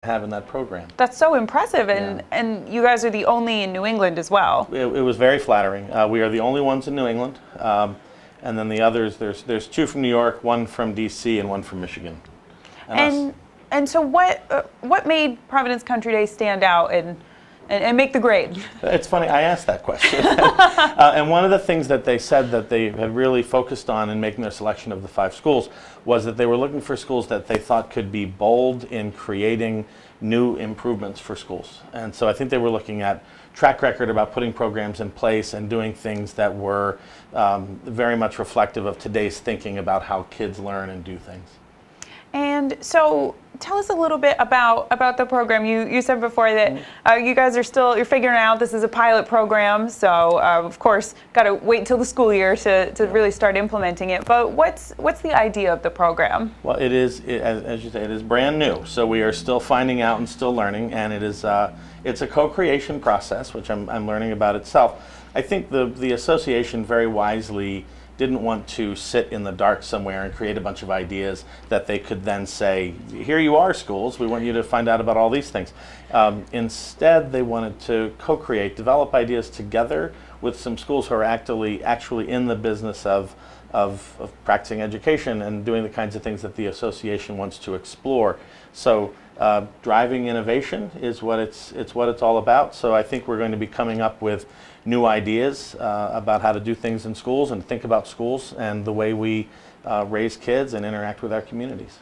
have in that program. That's so impressive, and you guys are the only in New England as well. It was very flattering. We are the only ones in New England, and then the others, there's 2 from New York, 1 from DC, and 1 from Michigan. And so what made Providence Country Day stand out and make the grade? It's funny, I asked that question. And one of the things that they said that they had really focused on in making their selection of the 5 schools was that they were looking for schools that they thought could be bold in creating new improvements for schools. And so I think they were looking at track record about putting programs in place and doing things that were very much reflective of today's thinking about how kids learn and do things. And so tell us a little bit about the program. You said before that you guys are you're figuring out this is a pilot program, so of course got to wait till the school year to really start implementing it. But what's the idea of the program? Well, as you say, it is brand new, so we are still finding out and still learning, and it's a co-creation process, which I'm learning about itself. I think the association very wisely didn't want to sit in the dark somewhere and create a bunch of ideas that they could then say, here you are, schools, we want you to find out about all these things. Instead, they wanted to co-create, develop ideas together with some schools who are actually in the business of practicing education and doing the kinds of things that the association wants to explore. So driving innovation is what it's all about. So I think we're going to be coming up with new ideas about how to do things in schools and think about schools and the way we raise kids and interact with our communities.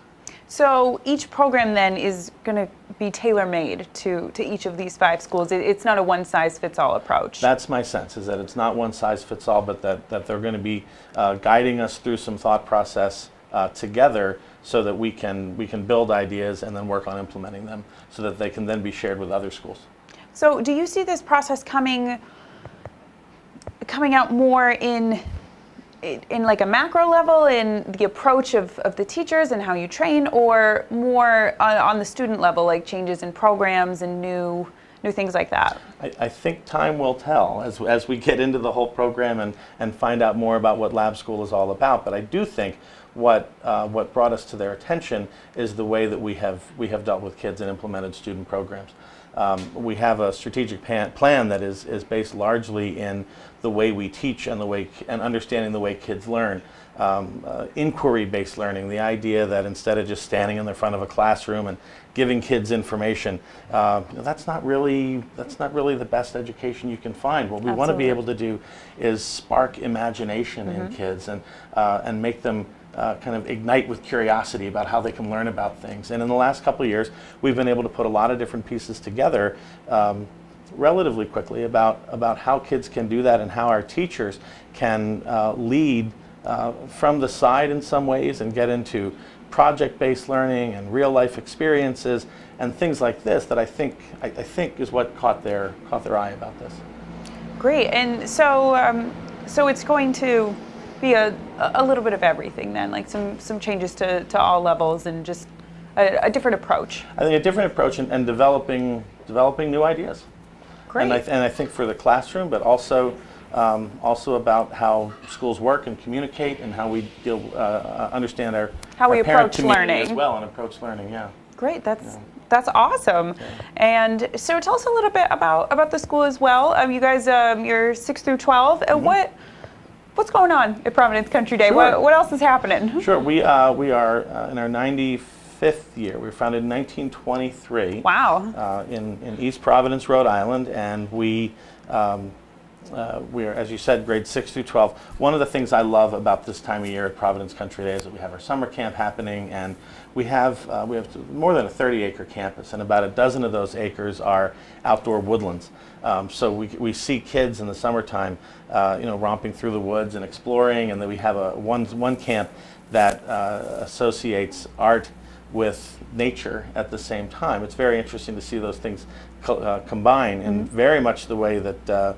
So each program then is going to be tailor-made to each of these 5 schools. It's not a one-size-fits-all approach. That's my sense, is that it's not one-size-fits-all, but that they're going to be guiding us through some thought process together so that we can build ideas and then work on implementing them so that they can then be shared with other schools. So do you see this process coming out more in like a macro level in the approach of the teachers and how you train, or more on the student level, like changes in programs and new things like that? I think time will tell as we get into the whole program and find out more about what Lab School is all about. But I do think what brought us to their attention is the way that we have dealt with kids and implemented student programs. We have a strategic plan that is based largely in the way we teach and understanding the way kids learn. Inquiry-based learning, the idea that instead of just standing in the front of a classroom and giving kids information, that's not really the best education you can find. What we want to be able to do is spark imagination in kids and make them kind of ignite with curiosity about how they can learn about things. And in the last couple of years, we've been able to put a lot of different pieces together relatively quickly about how kids can do that and how our teachers can lead from the side in some ways and get into project-based learning and real-life experiences and things like this that I think is what caught their eye about this. Great. And so it's going to be a little bit of everything then, like some changes to all levels and just a different approach. I think a different approach and developing new ideas. Great. And I think for the classroom, but also about how schools work and communicate and how we understand our parent community learning as well and approach learning. Yeah. Great. That's awesome. Yeah. And so tell us a little bit about the school as well. You guys, you're 6 through 12. What's going on at Providence Country Day? Sure. What else is happening? Sure. We are in our 95th year. We were founded in 1923. Wow. In East Providence, Rhode Island, and we are, as you said, grades 6 through 12. One of the things I love about this time of year at Providence Country Day is that we have our summer camp happening, and we have more than a 30-acre campus, and about a dozen of those acres are outdoor woodlands. So we see kids in the summertime, romping through the woods and exploring, and then we have one camp that associates art with nature at the same time. It's very interesting to see those things combine in very much the way that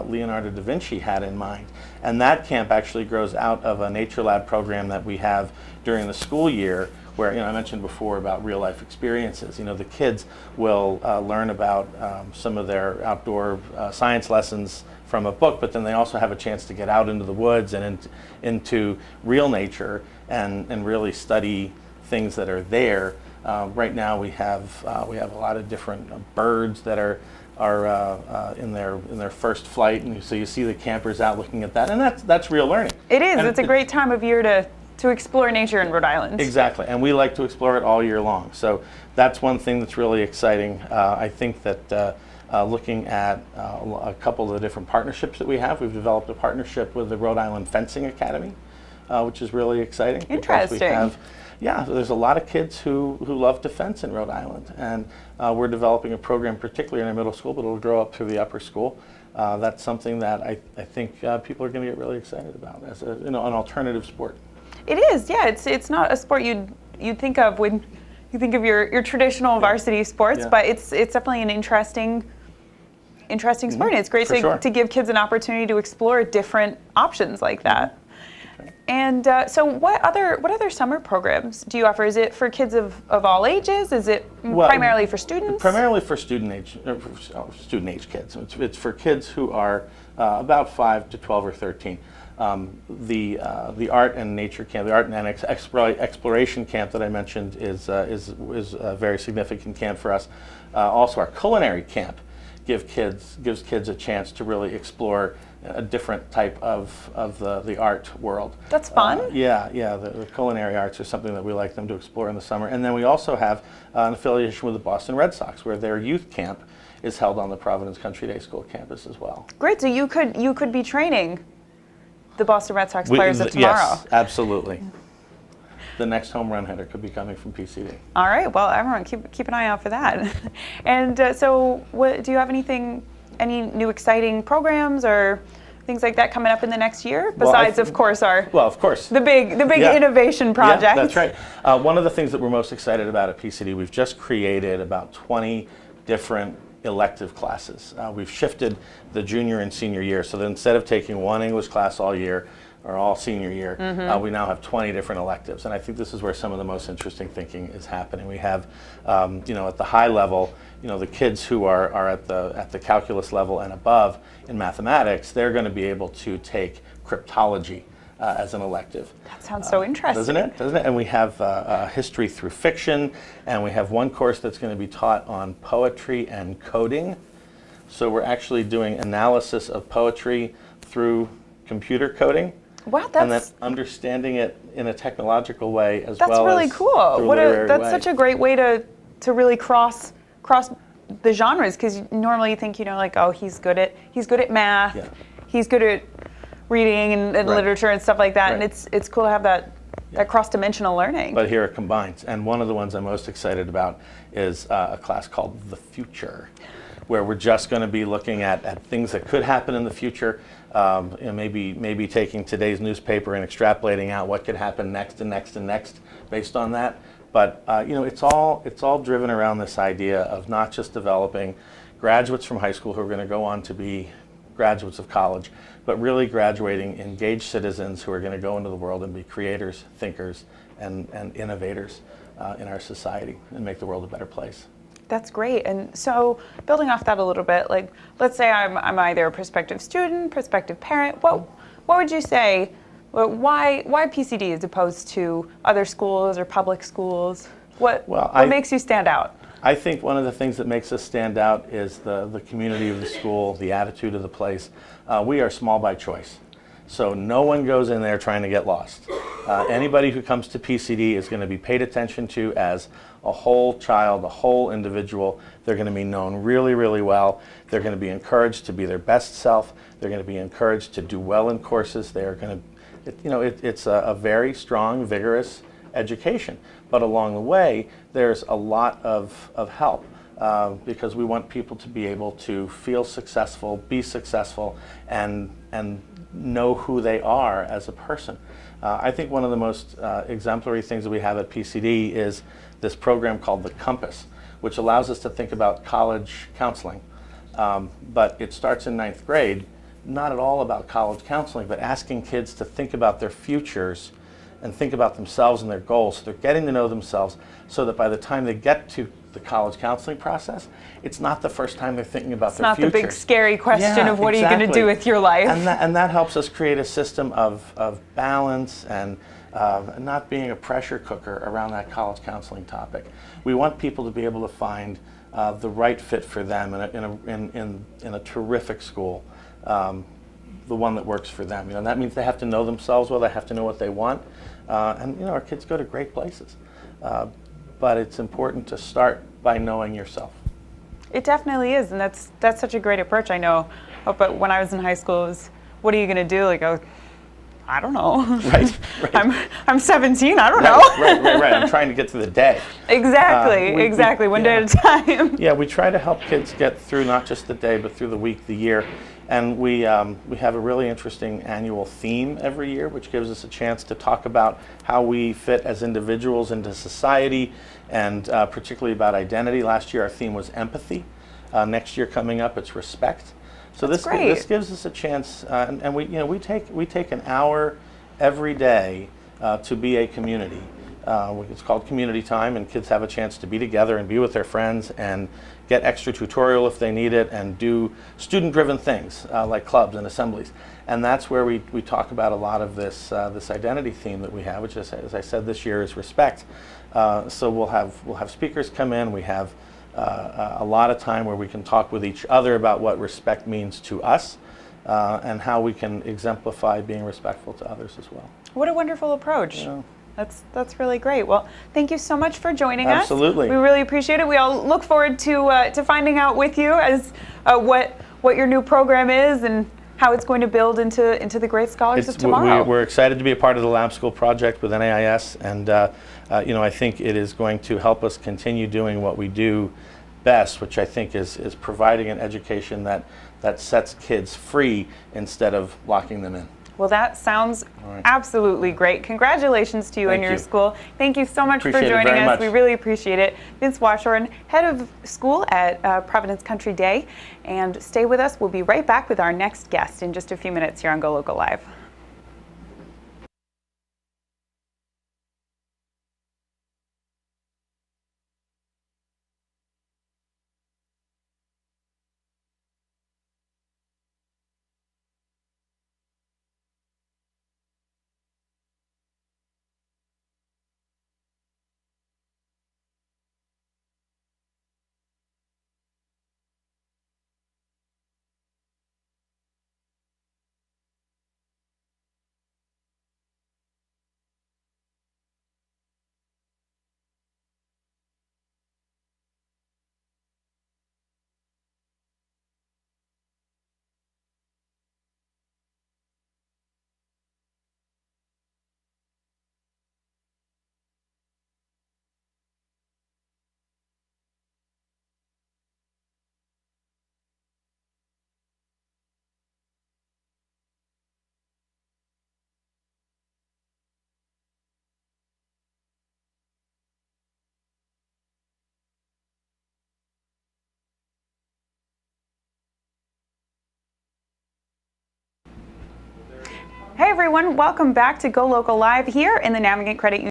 Leonardo da Vinci had in mind. And that camp actually grows out of a Nature Lab program that we have during the school year where, I mentioned before about real life experiences. The kids will learn about some of their outdoor science lessons from a book, but then they also have a chance to get out into the woods and into real nature and really study things that are there Right now we have a lot of different birds that are in their first flight, and so you see the campers out looking at that, and that's real learning. It is. And It's a great time of year to explore nature in Rhode Island. Exactly, and we like to explore it all year long. So that's one thing that's really exciting. I think that looking at a couple of the different partnerships that we have, we've developed a partnership with the Rhode Island Fencing Academy, which is really exciting. Interesting. There's a lot of kids who love to fence in Rhode Island, and we're developing a program particularly in our middle school, but it'll grow up through the upper school. That's something that I think people are going to get really excited about as an alternative sport. It is, yeah. It's not a sport you'd think of when you think of your traditional varsity sports, but it's definitely an interesting sport. And it's great to give kids an opportunity to explore different options like that. Okay. And so what other summer programs do you offer? Is it for kids of all ages? Is it primarily for students? Primarily for student age kids. It's for kids who are about 5 to 12 or 13. The art and nature camp, the art and exploration camp that I mentioned is a very significant camp for us. Also, our culinary camp gives kids a chance to really explore a different type of the art world. That's fun. The culinary arts are something that we like them to explore in the summer. And then we also have an affiliation with the Boston Red Sox, where their youth camp is held on the Providence Country Day School campus as well. Great. So you could be training the Boston Red Sox players of tomorrow. Yes, absolutely. The next home run hitter could be coming from PCD. All right. Well, everyone, keep an eye out for that. And so, do you have any new exciting programs or things like that coming up in the next year? Besides, of course, the big innovation project. Yeah, that's right. One of the things that we're most excited about at PCD, we've just created about 20 different elective classes. We've shifted the junior and senior year, so that instead of taking one English class all year or all senior year, we now have 20 different electives, and I think this is where some of the most interesting thinking is happening. We have, at the high level, the kids who are at the calculus level and above in mathematics, they're going to be able to take cryptology as an elective. That sounds so interesting. Doesn't it? And we have history through fiction, and we have one course that's going to be taught on poetry and coding. So we're actually doing analysis of poetry through computer coding. Wow, and then understanding it in a technological way as well. That's really cool. That's such a great way to really cross the genres, because normally you think, oh, he's good at math, he's good at reading and literature and stuff like that, and it's cool to have that cross-dimensional learning. But here it combines, and one of the ones I'm most excited about is a class called The Future, where we're just going to be looking at things that could happen in the future, maybe taking today's newspaper and extrapolating out what could happen next and next and next based on that. But it's all driven around this idea of not just developing graduates from high school who are going to go on to be graduates of college, but really graduating engaged citizens who are going to go into the world and be creators, thinkers, and innovators in our society and make the world a better place. That's great. And so, building off that a little bit, like, let's say I'm either a prospective student, prospective parent. What would you say? Why PCD as opposed to other schools or public schools? What makes you stand out? I think one of the things that makes us stand out is the community of the school, the attitude of the place. We are small by choice, so no one goes in there trying to get lost. Anybody who comes to PCD is going to be paid attention to as a whole child, a whole individual. They're going to be known really, really well. They're going to be encouraged to be their best self. They're going to be encouraged to do well in courses. They are going to, it's a very strong, vigorous education. But along the way, there's a lot of help because we want people to be able to feel successful, be successful, and know who they are as a person. I think one of the most exemplary things that we have at PCD is this program called the Compass, which allows us to think about college counseling. But it starts in 9th grade, not at all about college counseling, but asking kids to think about their futures and think about themselves and their goals. So they're getting to know themselves so that by the time they get to the college counseling process, it's not the first time they're thinking about their futures. It's not the big scary question of what are you going to do with your life. And that helps us create a system of balance and not being a pressure cooker around that college counseling topic. We want people to be able to find the right fit for them in a terrific school, the one that works for them. That means they have to know themselves well, they have to know what they want, and our kids go to great places. But it's important to start by knowing yourself. It definitely is, and that's such a great approach. I know, but when I was in high school, it was, what are you going to do? Like, I don't know. Right. I'm 17. I don't know. Right. I'm trying to get to the day. Exactly. One day at a time. Yeah, we try to help kids get through not just the day, but through the week, the year. And we have a really interesting annual theme every year, which gives us a chance to talk about how we fit as individuals into society, and particularly about identity. Last year our theme was empathy. Next year coming up, it's respect. So this gives us a chance, and we take an hour every day to be a community. It's called community time, and kids have a chance to be together and be with their friends and get extra tutorial if they need it, and do student-driven things like clubs and assemblies. And that's where we talk about a lot of this identity theme that we have, which is, as I said, this year is respect. So we'll have speakers come in. We have a lot of time where we can talk with each other about what respect means to us, and how we can exemplify being respectful to others as well. What a wonderful approach. That's really great. Well, thank you so much for joining us. Absolutely. We really appreciate it. We all look forward to finding out with you as what your new program is and how it's going to build into the great scholars of tomorrow. We're excited to be a part of the Lab School project with NAIS, and I think it is going to help us continue doing what we do best, which I think is providing an education that sets kids free instead of locking them in. Well, that sounds absolutely great. Congratulations to you and your school. Thank you so much for joining us. We really appreciate it. Vince Watchorn, head of school at Providence Country Day. And stay with us. We'll be right back with our next guest in just a few minutes here on Go Local Live. Hey everyone, welcome back to Go Local Live here in the Navigant Credit Union.